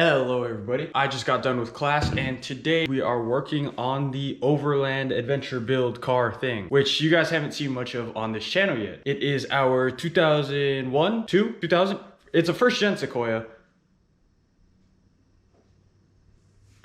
Hello everybody, I just got done with class and today we are working on the Overland Adventure Build car thing, which you guys haven't seen much of on this channel yet. It is our 2000, it's a first gen Sequoia.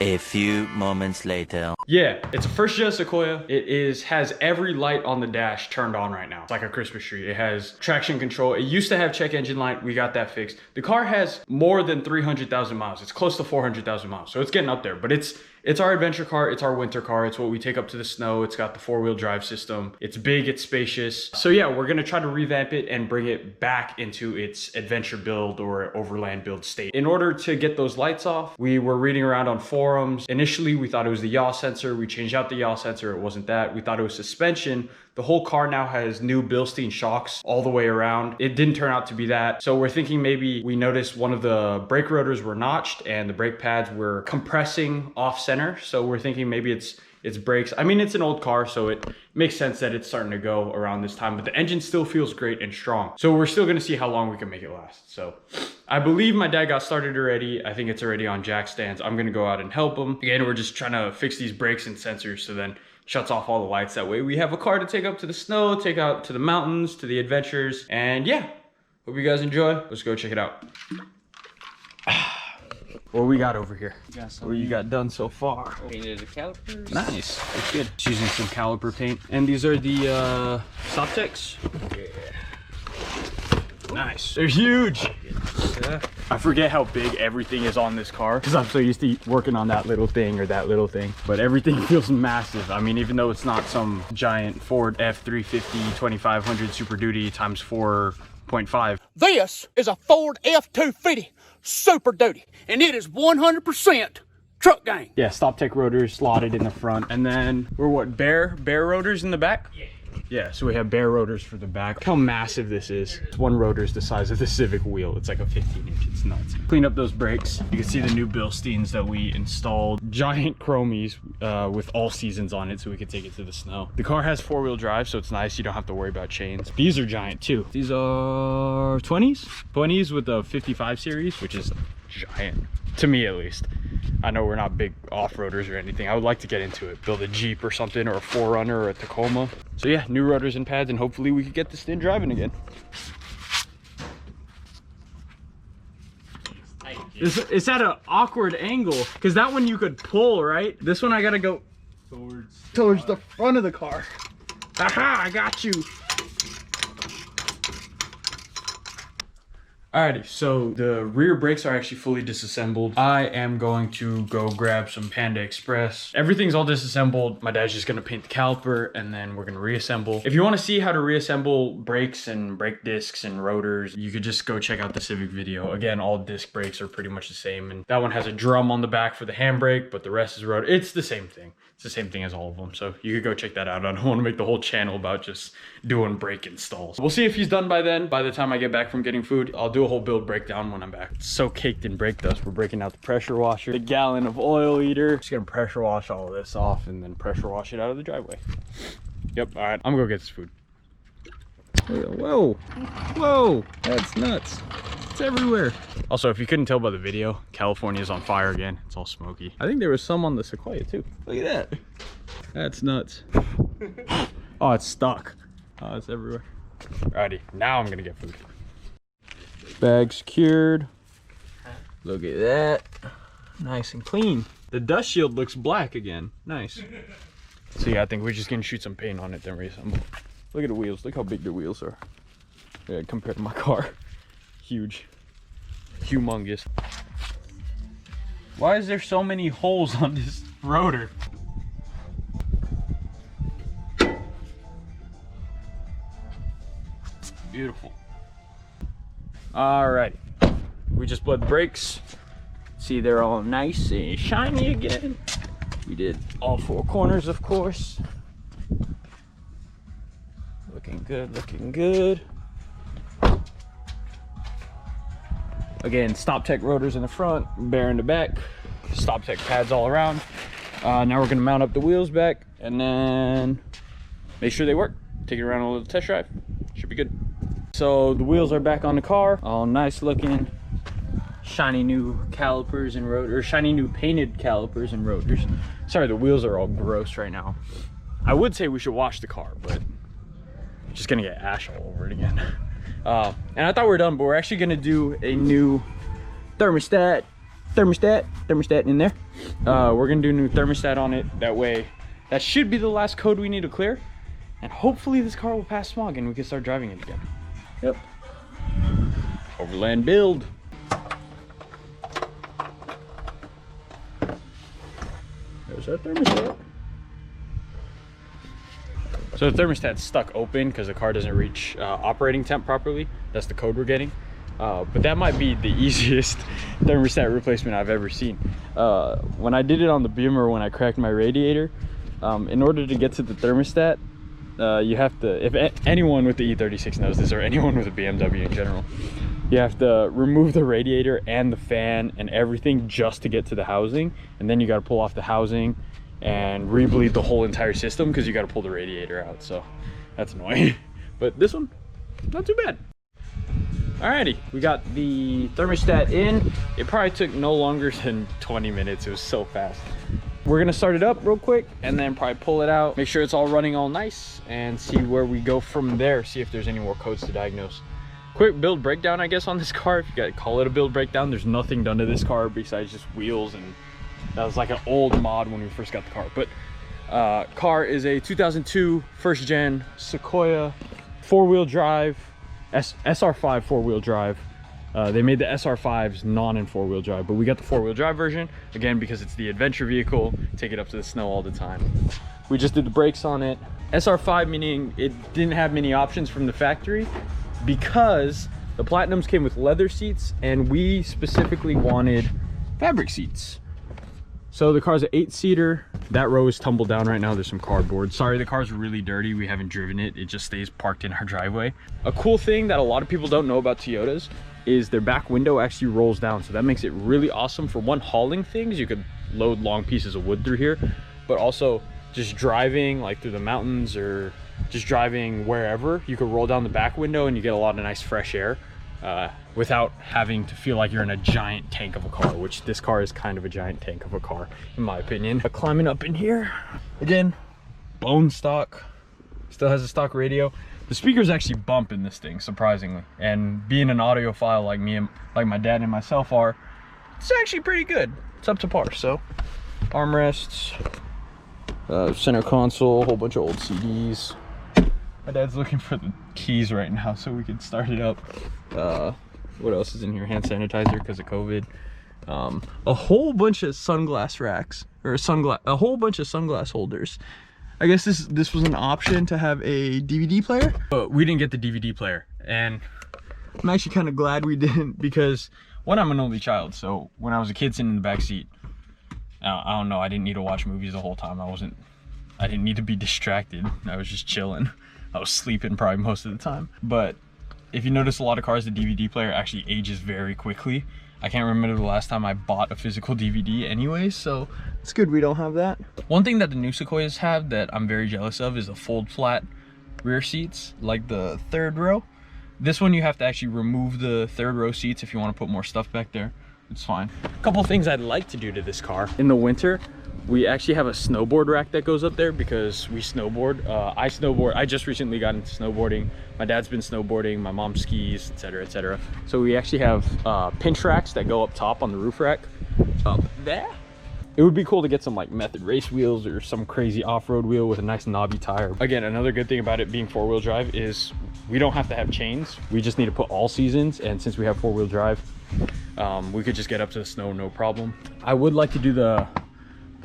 A few moments later. Yeah, it's a first gen Sequoia. It has every light on the dash turned on right now. It's like a Christmas tree. It has traction control. It used to have check engine light. We got that fixed. The car has more than 300,000 miles. It's close to 400,000 miles. So it's getting up there, but it's our adventure car. It's our winter car. It's what we take up to the snow. It's got the 4-wheel drive system. It's big, it's spacious. So yeah, we're gonna try to revamp it and bring it back into its adventure build or overland build state. In order to get those lights off, we were reading around on forums. Initially, we thought it was the yaw sensor. We changed out the yaw sensor. It wasn't that. We thought it was suspension. The whole car now has new Bilstein shocks all the way around. It didn't turn out to be that. So we're thinking maybe we noticed one of the brake rotors were notched and the brake pads were compressing off center. So we're thinking maybe it's brakes. I mean, it's an old car, so it makes sense that it's starting to go around this time, but the engine still feels great and strong. So we're still gonna see how long we can make it last. So I believe my dad got started already. I think it's already on jack stands. I'm gonna go out and help him. Again, we're just trying to fix these brakes and sensors so then shuts off all the lights. That way we have a car to take up to the snow, take out to the mountains, to the adventures. And yeah, hope you guys enjoy. Let's go check it out. What we got over here? What you got done so far? Painted the calipers. Nice, it's good. Just using some caliper paint. And these are the StopTechs. Yeah. Nice, they're huge. Yeah. I forget how big everything is on this car because I'm so used to working on that little thing or that little thing, but everything feels massive. I mean, even though it's not some giant Ford F350 2500 Super Duty times 4.5. This is a Ford F250 Super Duty, and it is 100% truck gang. Yeah, StopTech rotors slotted in the front, and then we're what, bare rotors in the back? Yeah, so we have bare rotors for the back. Look how massive this is. One rotor is the size of the Civic wheel. It's like a 15-inch, it's nuts. Clean up those brakes. You can see the new Bilsteins that we installed. Giant chromies with all seasons on it so we could take it to the snow. The car has 4-wheel drive, so it's nice. You don't have to worry about chains. These are giant too. These are 20s? 20s with the 55 series, which is giant, to me at least. I know we're not big off-roaders or anything. I would like to get into it, build a Jeep or something, or a 4Runner or a Tacoma. So yeah, new rotors and pads, and hopefully we could get this thing driving again. It's at an awkward angle, because that one you could pull, right? This one I gotta go towards the front of the car. Aha, I got you. Alrighty, so the rear brakes are actually fully disassembled. I am going to go grab some Panda Express. Everything's all disassembled. My dad's just gonna paint the caliper and then we're gonna reassemble. If you wanna see how to reassemble brakes and brake discs and rotors, you could just go check out the Civic video. Again, all disc brakes are pretty much the same. And that one has a drum on the back for the handbrake, but the rest is rotor. It's the same thing. It's the same thing as all of them. So you could go check that out. I don't wanna make the whole channel about just doing brake installs. We'll see if he's done by then. By the time I get back from getting food, I'll do a whole build breakdown when I'm back. It's so caked in brake dust. We're breaking out the pressure washer, the gallon of oil eater. Just gonna pressure wash all of this off and then pressure wash it out of the driveway. Yep, all right, I'm gonna go get this food. Whoa, whoa, that's nuts. It's everywhere. Also, if you couldn't tell by the video, California's on fire again. It's all smoky. I think there was some on the Sequoia too. Look at that. That's nuts. Oh, it's stuck. Oh, it's everywhere. Alrighty, now I'm gonna get food. Bag secured. Look at that. Nice and clean. The dust shield looks black again. Nice. So yeah, I think we're just gonna shoot some paint on it then reassemble. Look at the wheels. Look how big the wheels are. Yeah, compared to my car. Huge. Humongous. Why is there so many holes on this rotor? Beautiful. All right, we just bled the brakes. See, they're all nice and shiny again. We did all 4 corners, of course. Looking good, looking good. Again, StopTech rotors in the front, bare in the back, StopTech pads all around. Now we're gonna mount up the wheels back and then make sure they work. Take it around a little test drive. Should be good. So the wheels are back on the car, all nice looking. shiny new calipers and rotors, shiny new painted calipers and rotors. Sorry, the wheels are all gross right now. I would say we should wash the car, but I'm just gonna get ash all over it again. And I thought we were done, but we're actually gonna do a new thermostat in there. We're gonna do a new thermostat on it. That way, that should be the last code we need to clear. And hopefully this car will pass smog and we can start driving it again. Yep. Overland Build. There's our thermostat. So the thermostat's stuck open because the car doesn't reach operating temp properly. That's the code we're getting. But that might be the easiest thermostat replacement I've ever seen. When I did it on the Beamer, when I cracked my radiator, in order to get to the thermostat, you have to, if anyone with the E36 knows this, or anyone with a BMW in general, you have to remove the radiator and the fan and everything just to get to the housing, and then you got to pull off the housing and rebleed the whole entire system because you got to pull the radiator out. So that's annoying. But this one, not too bad. Alrighty, we got the thermostat in. It probably took no longer than 20 minutes. It was so fast. We're gonna start it up real quick and then probably pull it out, make sure it's all running all nice, and see where we go from there, see if there's any more codes to diagnose. Quick build breakdown, I guess, on this car. If you gotta call it a build breakdown, there's nothing done to this car besides just wheels, and that was like an old mod when we first got the car. But car is a 2002 first gen Sequoia 4-wheel drive, SR5 4-wheel drive. They made the SR5s non and 4-wheel drive, but we got the 4-wheel drive version, again, because it's the adventure vehicle, take it up to the snow all the time. We just did the brakes on it. SR5 meaning it didn't have many options from the factory because the Platinums came with leather seats and we specifically wanted fabric seats. So the car's an 8-seater. That row is tumbled down right now. There's some cardboard. Sorry, the car's really dirty. We haven't driven it. It just stays parked in our driveway. A cool thing that a lot of people don't know about Toyotas is their back window actually rolls down. So that makes it really awesome for one, hauling things. You could load long pieces of wood through here, but also just driving like through the mountains or just driving wherever, you could roll down the back window and you get a lot of nice fresh air without having to feel like you're in a giant tank of a car, which this car is kind of a giant tank of a car, in my opinion. Climbing up in here, again, bone stock, still has a stock radio. The speakers actually bump in this thing, surprisingly. And being an audiophile like me and like my dad and myself are, it's actually pretty good. It's up to par. So, armrests, center console, a whole bunch of old CDs. My dad's looking for the keys right now so we can start it up. What else is in here? Hand sanitizer because of COVID. A whole bunch of sunglass racks, or a whole bunch of sunglass holders. I guess this was an option to have a DVD player, but we didn't get the DVD player, and I'm actually kind of glad we didn't, because one, I'm an only child, so when I was a kid sitting in the back seat, I don't know, I didn't need to watch movies the whole time. I didn't need to be distracted. I was just chilling. I was sleeping probably most of the time. But if you notice, a lot of cars, the DVD player actually ages very quickly. I can't remember the last time I bought a physical DVD anyway, so it's good we don't have that. One thing that the new Sequoias have that I'm very jealous of is the fold flat rear seats, like the third row. This one you have to actually remove the third row seats if you want to put more stuff back there. It's fine. A couple things I'd like to do to this car. In the winter, we actually have a snowboard rack that goes up there because we snowboard. I snowboard. I just recently got into snowboarding. My dad's been snowboarding. My mom skis, etc., etc. So we actually have pinch racks that go up top on the roof rack up there. It would be cool to get some like Method race wheels or some crazy off-road wheel with a nice knobby tire. Again, another good thing about it being 4-wheel drive is we don't have to have chains. We just need to put all seasons, and since we have 4-wheel drive, we could just get up to the snow no problem. I would like to do the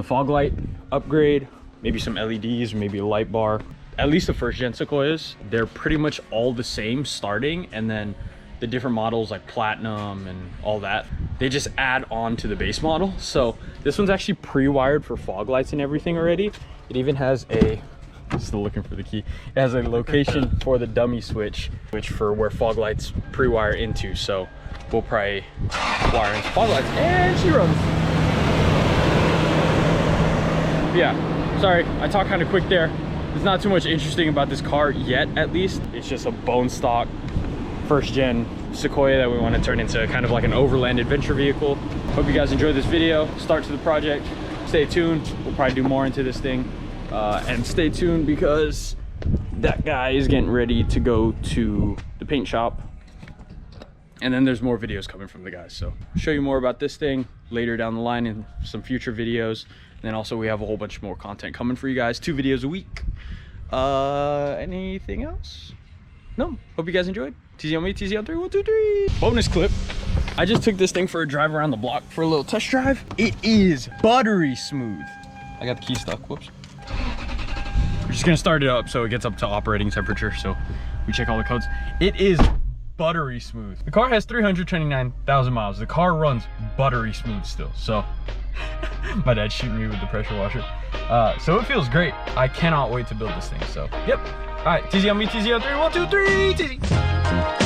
fog light upgrade, maybe some LEDs, or maybe a light bar. At least the first gen Sequoias, they're pretty much all the same starting, and then the different models like Platinum and all that, they just add on to the base model. So this one's actually pre-wired for fog lights and everything already. It even has a, still looking for the key, it has a location for the dummy switch, which for where fog lights pre-wire into. So we'll probably wire in fog lights, and she runs. Yeah, sorry, I talked kind of quick there. There's not too much interesting about this car yet, at least. It's just a bone stock first gen Sequoia that we want to turn into kind of like an overland adventure vehicle. Hope you guys enjoyed this video. Start to the project. Stay tuned. We'll probably do more into this thing. And stay tuned because that guy is getting ready to go to the paint shop. And then there's more videos coming from the guys. So I'll show you more about this thing later down the line in some future videos. And then also we have a whole bunch more content coming for you guys. 2 videos a week. Anything else? No. Hope you guys enjoyed. TZ on me, TZ on 3, 1, 2, 3. Bonus clip. I just took this thing for a drive around the block for a little test drive. It is buttery smooth. I got the key stuck, whoops. We're just gonna start it up so it gets up to operating temperature, so we check all the codes. It is buttery smooth. The car has 329,000 miles. The car runs buttery smooth still, so my dad's shooting me with the pressure washer. So it feels great. I cannot wait to build this thing, so yep. All right, TZ on me, TZ on 3, 1, 2, 3, TZ.